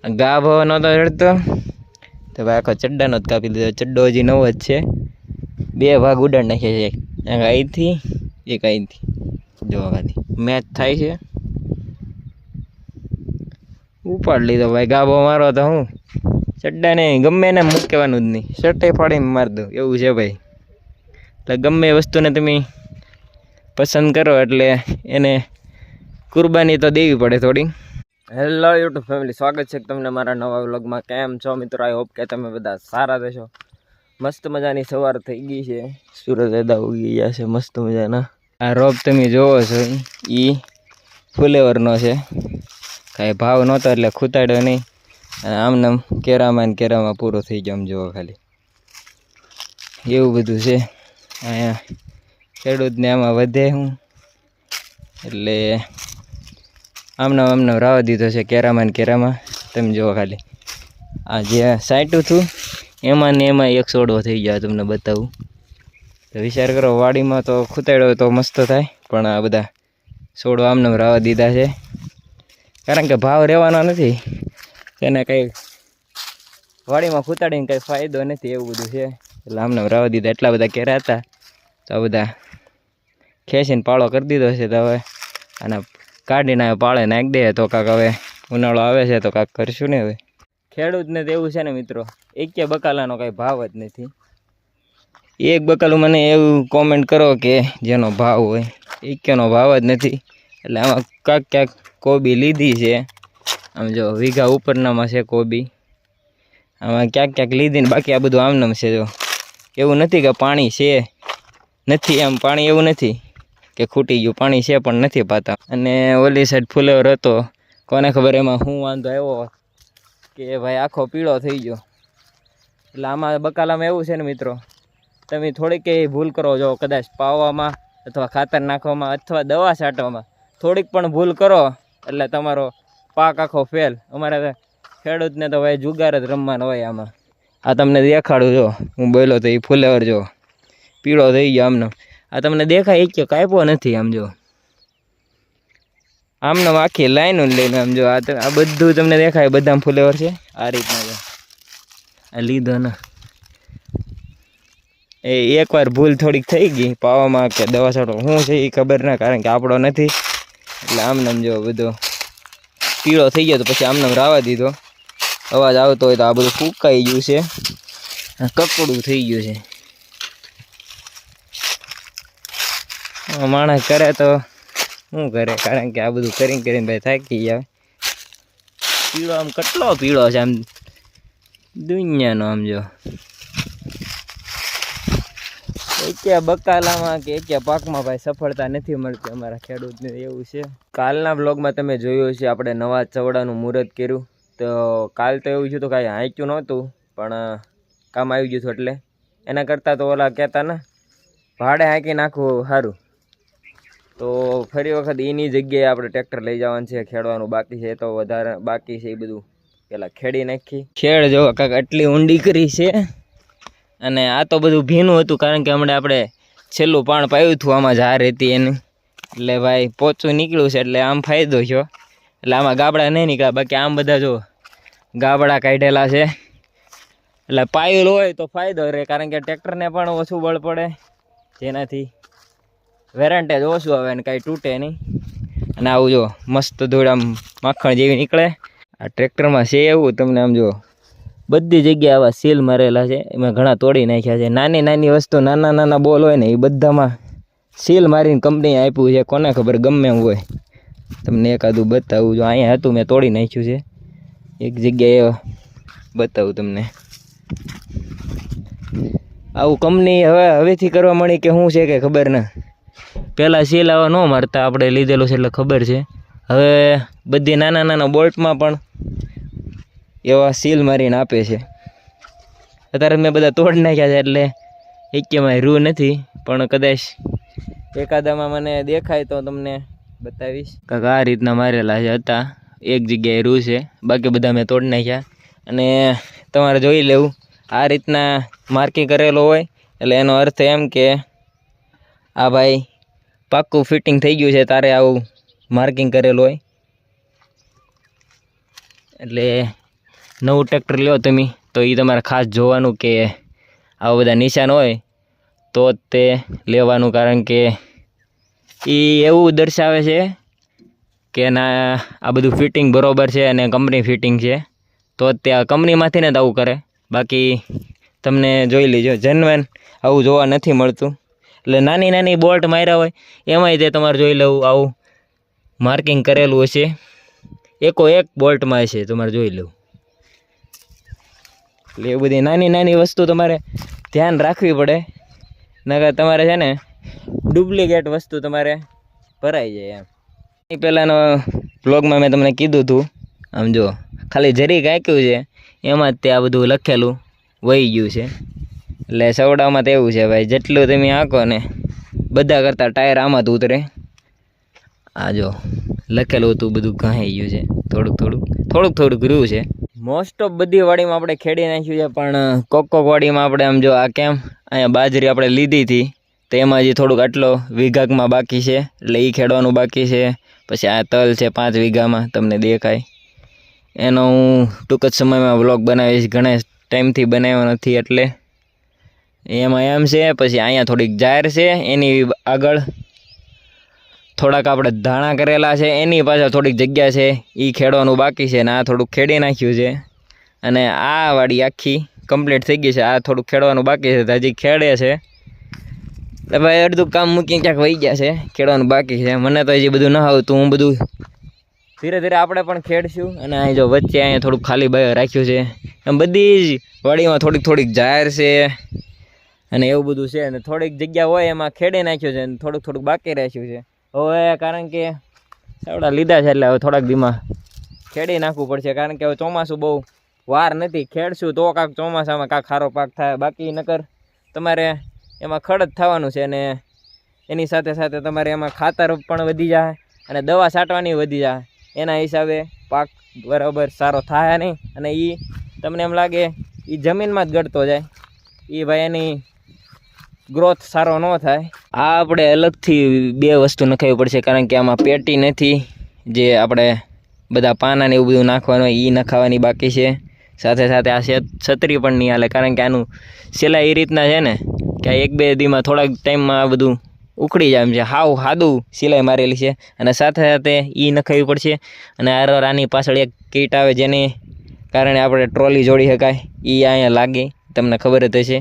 ગાભો નહોતો ચડતો તો ભાઈ આખો ચડ્ડાનો જ કાપી લીધો. ચડ્ડો હજી નવો જ છે. બે ભાગ ઉડાડ નાખ્યા છે, એક અહીંથી એક અહીંથી. જોવા ખાલી મેચ થાય છે. ઉપાડ લીધો ભાઈ ગાભો મારો તો હું ચડ્ડાને ગમે એને મૂકવાનું જ નહીં, શર્ટે ફાડીને મારી દઉં એવું છે ભાઈ. એટલે ગમે વસ્તુને તમે પસંદ કરો એટલે એને કુરબાની તો દેવી પડે થોડી. હેલો યુટ્યુબ ફેમિલી, સ્વાગત છે તમને મારા નવા વ્લોગમાં. કેમ છો મિત્રો? આઈ હોપ કે તમે બધા સારા રહેશો. મસ્ત મજાની સવાર થઈ ગઈ છે, સૂરજ દાદા ઉગી ગયા છે મસ્ત મજાના. આ રોપ તમે જોવો છો એ ફુલેવરનો છે, કાંઈ ભાવ નહોતો એટલે ખૂતાડ્યો નહીં. અને આમનામ કેરામાં ને કેરામાં પૂરો થઈ ગયો. આમ જોવો ખાલી એવું બધું છે. અહીંયા ખેડૂતને આમાં વધે હું એટલે આમનામ રાવા દીધો છે કેરામાં ને કેરામાં. તમે જોવો ખાલી આ જે સાઈટું હતું એમાં ને એમાં એક છોડવો થઈ ગયા. તમને બતાવું તો વિચાર કરો, વાડીમાં તો ખૂતાડ્યો તો મસ્ત થાય, પણ આ બધા છોડવા આમનામ રાવા દીધા છે. કારણ કે ભાવ રહેવાનો નથી, એને કંઈ વાડીમાં ખૂતાડીને કંઈ ફાયદો નથી એવું બધું છે. એટલે આમનામ રાવા દીધા. એટલા બધા કેરા હતા તો આ બધા ખેંચીને પાળો કરી દીધો છે. તો હવે આને કાઢીને પાળે નાખી દે તો કાંક હવે ઉનાળો આવે છે તો કાંક કરશું ને. હવે ખેડૂતને તો એવું છે ને મિત્રો, એક બકાલાનો કાંઈ ભાવ જ નથી. એક બકાલું મને એવું કોમેન્ટ કરો કે જેનો ભાવ હોય, એકેનો ભાવ જ નથી. એટલે આમાં ક્યાંક કોબી લીધી છે, આમ જો વીઘા ઉપરનામાં છે કોબી. આમાં ક્યાંક લીધી ને બાકી આ બધું આમનામ છે. જો એવું નથી કે પાણી છે નથી, એમ પાણી એવું નથી કે ખૂટી ગયું, પાણી છે પણ નથી પાતા. અને ઓલી સાઈડ ફુલેવર હતો, કોને ખબર એમાં શું વાંધો આવ્યો કે ભાઈ આખો પીળો થઈ ગયો. એટલે આમાં બકાલામાં એવું છે ને મિત્રો, તમે થોડીક ભૂલ કરો, જો કદાચ પાવામાં અથવા ખાતર નાખવામાં અથવા દવા છાંટવામાં થોડીક પણ ભૂલ કરો એટલે તમારો પાક આખો ફેલ. અમારે ખેડૂતને તો ભાઈ જુગાર જ રમવાનો હોય આમાં. આ તમને દેખાડું, જો હું બોલ્યો તો એ ફુલેવર જો પીળો થઈ ગયો આમનો. આ તમને દેખાય એક કાપ્યો નથી. આમ જો આમને આખી લાઈન લઈને આમ જો આ બધું તમને દેખાય, બધા ફુલેવર છે આ રીતના. જો આ લીધો ને એ એકવાર ભૂલ થોડીક થઈ ગઈ પાવામાં કે દવા છાંટો શું છે એ ખબર ના, કારણ કે આપણો નથી. એટલે આમનામ જો બધો પીળો થઈ ગયો તો પછી આમનામ રાવા દીધો. અવાજ આવતો હોય તો આ બધું ફૂંકાઈ ગયું છે, કકડું થઈ ગયું છે. માણસ કરે તો શું કરે, કારણ કે આ બધું કરીને ભાઈ થાકી જાય. પીળો આમ કેટલો પીળો છે આમ દુનિયાનો. આમ જો એકે બકાલામાં કે એકે પાકમાં ભાઈ સફળતા નથી મળતી અમારા ખેડૂતને, એવું છે. કાલના બ્લોગમાં તમે જોયું છે આપણે નવા ચવડાનું મુહૂર્ત કર્યું. તો કાલ તો એવું છે તો કાંઈ હાંચ્યું નહોતું, પણ કામ આવી ગયું હતું. એટલે એના કરતાં તો ઓલા કહેતા ને ભાડે હાંકી નાખવું સારું. તો ફરી વખત એની જગ્યાએ આપણે ટ્રેક્ટર લઈ જવાનું છે. ખેડવાનું બાકી છે, તો વધારે બાકી છે એ બધું પેલા ખેડી નાખી. ખેડ જો કાંઈક આટલી ઊંડી કરી છે. અને આ તો બધું ભીનું હતું, કારણ કે હમણાં આપણે છેલ્લું પાણ પાયું હતું આમાં ઝાર હતી એને. એટલે ભાઈ પોચું નીકળ્યું છે એટલે આમ ફાયદો થયો. એટલે આમાં ગાબડા નહીં નીકળ્યા, બાકી આમ બધા જો ગાબડા કાઢેલા છે. એટલે પાયેલું હોય તો ફાયદો રહે, કારણ કે ટ્રેક્ટરને પણ ઓછું બળ પડે, જેનાથી વેરંટેજ ઓછું આવે ને કાંઈ તૂટે નહીં. અને આવું જો મસ્ત ધૂળ આમ માખણ જેવી નીકળે આ ટ્રેક્ટરમાં છે. એવું તમને આમ જો બધી જગ્યાએ આવા સીલ મારેલા છે, એમાં ઘણા તોડી નાખ્યા છે. નાની નાની વસ્તુ, નાના નાના બોલ હોય ને એ બધામાં સીલ મારીને કંપનીએ આપ્યું છે. કોને ખબર ગમે એમ હોય. તમને એકાદું બતાવું, જો અહીંયા હતું મેં તોડી નાખ્યું છે એક જગ્યાએ, બતાવું તમને. આવું કંપની હવેથી કરવા મળી કે શું છે કે ખબર ના. પહેલાં સીલ આવા ન મારતા, આપણે લીધેલું છે એટલે ખબર છે. હવે બધી નાના નાના બોલ્ટમાં પણ એવા સીલ મારીને આપે છે. અત્યારે મેં બધા તોડી નાખ્યા છે એટલે એકેમાં રૂ નથી, પણ કદાચ એકાદામાં મને દેખાય તો તમને બતાવીશ. કાંક આ રીતના મારેલા છે હતા, એક જગ્યાએ રૂ છે, બાકી બધા મેં તોડી નાખ્યા. અને તમારે જોઈ લેવું, આ રીતના માર્કિંગ કરેલો હોય એટલે એનો અર્થ એમ કે આ ભાઈ પાક્કું ફિટિંગ થઈ ગયું છે. તારે આવું માર્કિંગ કરેલું હોય એટલે નવું ટ્રેક્ટર લ્યો તમે તો એ તમારે ખાસ જોવાનું કે આવા બધા નિશાન હોય તો જ તે લેવાનું, કારણ કે એ એવું દર્શાવે છે કે ના આ બધું ફિટિંગ બરોબર છે અને કંપની ફિટિંગ છે, તો જ તે આ કંપનીમાંથી ને જ આવું કરે. બાકી તમને જોઈ લેજો, જેન્યુઅન આવું જોવા નથી મળતું. એટલે નાની નાની બોલ્ટ માર્યા હોય એમાંય તે તમારે જોઈ લેવું આવું માર્કિંગ કરેલું હશે, એકો એક બોલ્ટમાં હશે, તમારે જોઈ લેવું. એટલે એ બધી નાની નાની વસ્તુ તમારે ધ્યાન રાખવી પડે, નકર તમારે છે ને ડુપ્લિકેટ વસ્તુ તમારે ભરાઈ જાય એમ. પહેલાંનો બ્લોગમાં મેં તમને કીધું હતું, આમ જો ખાલી જરીક આંક્યું છે એમાં જ તે આ બધું લખેલું વહી ગયું છે. એટલે સવડામાં તો એવું છે ભાઈ, જેટલું તમે આંકો ને બધા કરતાં ટાયર આમાં જ ઉતરે. આ જો લખેલું હતું બધું ઘાઈ ગયું છે, થોડુંક રહ્યું છે. મોસ્ટ ઓફ બધી વાડીમાં આપણે ખેડી નાખ્યું છે, પણ કોક વાડીમાં આપણે આમ જો આ કેમ અહીંયા બાજરી આપણે લીધી હતી તો એમાં હજી થોડુંક આટલો વીઘાકમાં બાકી છે, એટલે એ ખેડવાનું બાકી છે. પછી આ તલ છે 5 વીઘામાં, તમને દેખાય. એનો હું ટૂંક જ સમયમાં વ્લોગ બનાવીશ, ઘણા ટાઈમથી બનાવ્યો નથી એટલે એમાં એમ છે. પછી અહીંયા થોડીક જાહેર છે, એની આગળ થોડાક આપણે ધાણા કરેલા છે, એની પાછળ થોડીક જગ્યા છે એ ખેડવાનું બાકી છે, અને આ થોડુંક ખેડી નાખ્યું છે. અને આ વાડી આખી કમ્પ્લીટ થઈ ગઈ છે, આ થોડુંક ખેડવાનું બાકી છે, હજી ખેડે છે. એટલે ભાઈ અડધું કામ મૂકીને ક્યાંક વહી ગયા છે, ખેડવાનું બાકી છે. મને તો હજી બધું ન આવતું, હું બધું ધીરે ધીરે આપણે પણ ખેડશું. અને અહીં જો વચ્ચે અહીંયા થોડુંક ખાલી રાખ્યું છે, એમ બધી જ વાડીમાં થોડીક જાહેર છે અને એવું બધું છે. અને થોડીક જગ્યા હોય એમાં ખેડી નાખ્યું છે, અને થોડુંક બાકી રાખ્યું છે. હવે કારણ કે સાવડા લીધા છે એટલે હવે થોડાક દીમાં ખેડી નાખવું પડશે, કારણ કે હવે ચોમાસું બહુ વાર નથી. ખેડશું તો કાંક ચોમાસામાં કાંક સારો પાક થાય, બાકી નકર તમારે એમાં ખડ જ થવાનું છે. અને એની સાથે સાથે તમારે એમાં ખાતર પણ વધી જાય અને દવા છાંટવાની વધી જાય, એના હિસાબે પાક બરાબર સારો થાય નહીં. અને એ તમને એમ લાગે એ જમીનમાં જ ગળતો જાય, એ ભાઈ એની ગ્રોથ સારો ન થાય. આ આપણે અલગથી 2 વસ્તુ નખાવી પડશે, કારણ કે આમાં પેટી નથી, જે આપણે બધા પાના ને એવું બધું નાખવાનું હોય એ નખાવાની બાકી છે. સાથે સાથે આ છત્રી પણ નહીં હાલે, કારણ કે આનું સિલાઈ એ રીતના છે ને કે 1-2 દીમાં થોડાક ટાઈમમાં આ બધું ઉખડી જાય એમ છે, હાવ સાદું સિલાઈ મારેલી છે. અને સાથે સાથે એ નખાવી પડશે. અને આની પાછળ એક કીટ આવે જેને કારણે આપણે ટ્રોલી જોડી શકાય, એ અહીંયા લાગે, તમને ખબર જ હશે.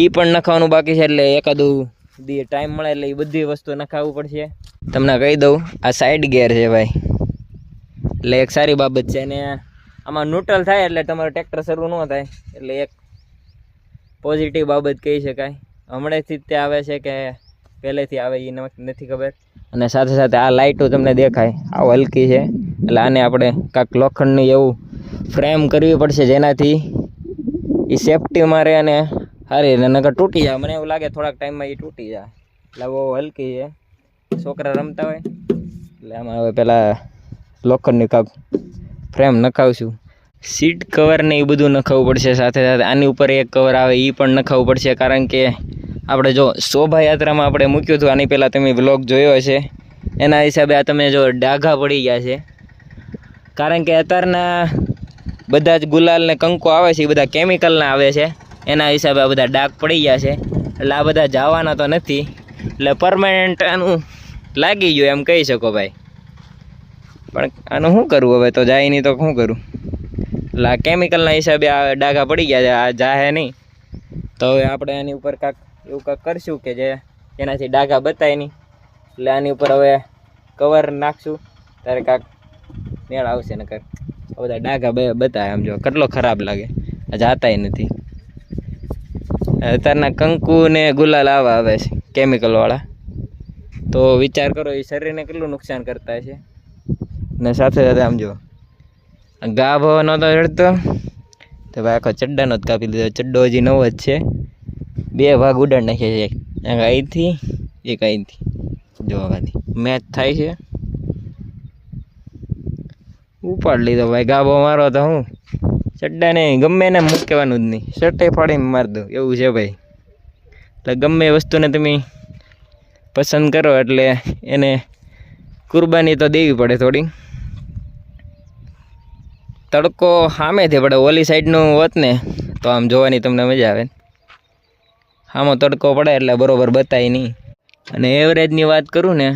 એ પણ નખાવાનું બાકી છે, એટલે એકાદું દી ટાઈમ મળે એટલે એ બધી વસ્તુ નખાવવું પડશે. તમને કહી દઉં, આ સાઈડ ગેર છે ભાઈ, એટલે એક સારી બાબત છે. ને આમાં ન્યુટ્રલ થાય એટલે તમારું ટ્રેક્ટર શરૂ ન થાય, એટલે એક પોઝિટિવ બાબત કહી શકાય. હમણાંથી જ તે આવે છે કે પહેલેથી આવે એ નથી ખબર. અને સાથે સાથે આ લાઇટો તમને દેખાય, આ હલકી છે, એટલે આને આપણે કાંઈક લોખંડની એવું ફ્રેમ કરવી પડશે જેનાથી એ સેફ્ટીમાં રહે અને સારી રીતે, નકર તૂટી જાય. મને એવું લાગે થોડાક ટાઈમમાં એ તૂટી જાય, એટલે બહુ હલકી છે. છોકરા રમતા હોય એટલે આમાં હવે પહેલાં લોખંડની કાંક ફ્રેમ નખાવશું. સીટ કવર ને એ બધું નખાવવું પડશે. સાથે સાથે આની ઉપર એક કવર આવે એ પણ નખાવવું પડશે, કારણ કે આપણે જો શોભાયાત્રામાં આપણે મૂક્યું હતું, આની પહેલાં તમે વ્લોગ જોયો હશે, એના હિસાબે આ તમે જો ડાઘા પડી ગયા છે. કારણ કે અત્યારના બધા જ ગુલાલ ને કંકુ આવે છે એ બધા કેમિકલના આવે છે, એના હિસાબે આ બધા ડાઘ પડી ગયા છે. એટલે આ બધા જવાના તો નથી, એટલે પરમાનન્ટ આનું લાગી ગયું એમ કહી શકો ભાઈ. પણ આનું શું કરવું હવે, તો જાય નહીં તો શું કરું. એટલે આ કેમિકલના હિસાબે આ ડાઘા પડી ગયા છે, આ જાહે નહીં. તો હવે આપણે આની ઉપર એવું કાંક કરશું કે જેનાથી ડાઘા બતાય નહીં. એટલે આની ઉપર હવે કવર નાખશું, ત્યારે કાંક મેળ આવશે. નકર બધા ડાઘા બતાય, આમ જો કેટલો ખરાબ લાગે, જાતાય નથી. અત્યારના કંકુ ને ગુલાલ આવા આવે છે કેમિકલવાળા, તો વિચાર કરો એ શરીરને કેટલું નુકસાન કરતા છે. ને સાથે સાથે આમ જો ગાભ નહોતો ચડતો તો ભાઈ આખો ચડ્ડાનો જ કાપી લીધો. ચડ્ડો હજી નવો જ છે, 2 ભાગ ઉડાડ નાખ્યા છે, એક અહીંથી એક અહીંથી. જોવાથી મેચ થાય છે, ઉપાડ લીધો ભાઈ. ગાભો મારો તો હું ચડ્ડાને ગમે ને મૂકવાનું જ નહીં, શર્ટે ફાડીને મારી દઉં એવું છે ભાઈ. એટલે ગમે વસ્તુને તમે પસંદ કરો એટલે એને કુરબાની તો દેવી પડે થોડી. તડકો સામેથી પડે, ઓલી સાઈડનું હોત ને તો આમ જોવાની તમને મજા આવે. આમાં તડકો પડે એટલે બરોબર બતાય નહીં. અને એવરેજની વાત કરું ને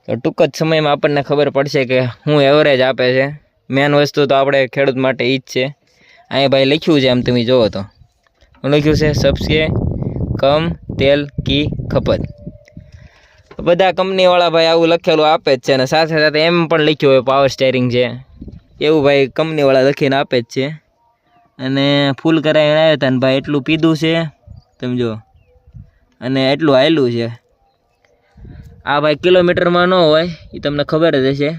તો ટૂંક જ સમયમાં આપણને ખબર પડશે કે શું એવરેજ આપે છે. મેન વસ્તુ તો આપણે ખેડૂત માટે એ જ છે. અહીં ભાઈ લખ્યું છે, આમ તમે જુઓ તો લખ્યું છે સબસે કમ તેલ કી ખપત. બધા કંપનીવાળા ભાઈ આવું લખેલું આપે જ છે. અને સાથે સાથે એમ પણ લખ્યું હોય પાવર સ્ટેરિંગ છે, એવું ભાઈ કંપનીવાળા લખીને આપે જ છે. અને ફૂલ કરાવીને આવ્યા હતા ને ભાઈ એટલું પીધું છે તમે જુઓ, અને એટલું હાલ્યું છે. આ ભાઈ કિલોમીટરમાં ન હોય એ તમને ખબર જ હશે,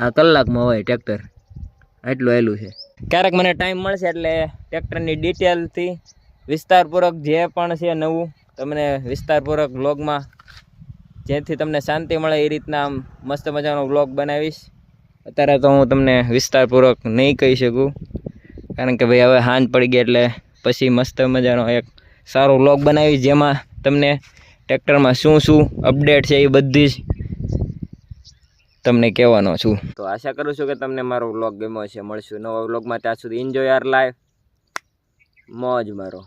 આ કલાકમાં હોય ટ્રેક્ટર, એટલું હાલ્યું છે. ક્યારેક મને ટાઈમ મળશે એટલે ટ્રેક્ટરની ડિટેલથી વિસ્તારપૂર્વક જે પણ છે નવું તમને વિસ્તારપૂર્વક વ્લોગમાં, જેથી તમને શાંતિ મળે એ રીતના આમ મસ્ત મજાનો વ્લોગ બનાવીશ. અત્યારે તો હું તમને વિસ્તારપૂર્વક નહીં કહી શકું, કારણ કે ભાઈ હવે સાંજ પડી ગઈ એટલે પછી મસ્ત મજાનો એક સારો વ્લોગ બનાવીશ, જેમાં તમને ટ્રેક્ટરમાં શું શું અપડેટ છે એ બધી જ તમને કહેવાનો છું. તો આશા કરું છું કે તમને મારો વ્લોગ ગમ્યો છે. મળશું નવા વ્લોગમાં, ત્યાં સુધી એન્જોય યાર લાઈફ, મોજ મારો.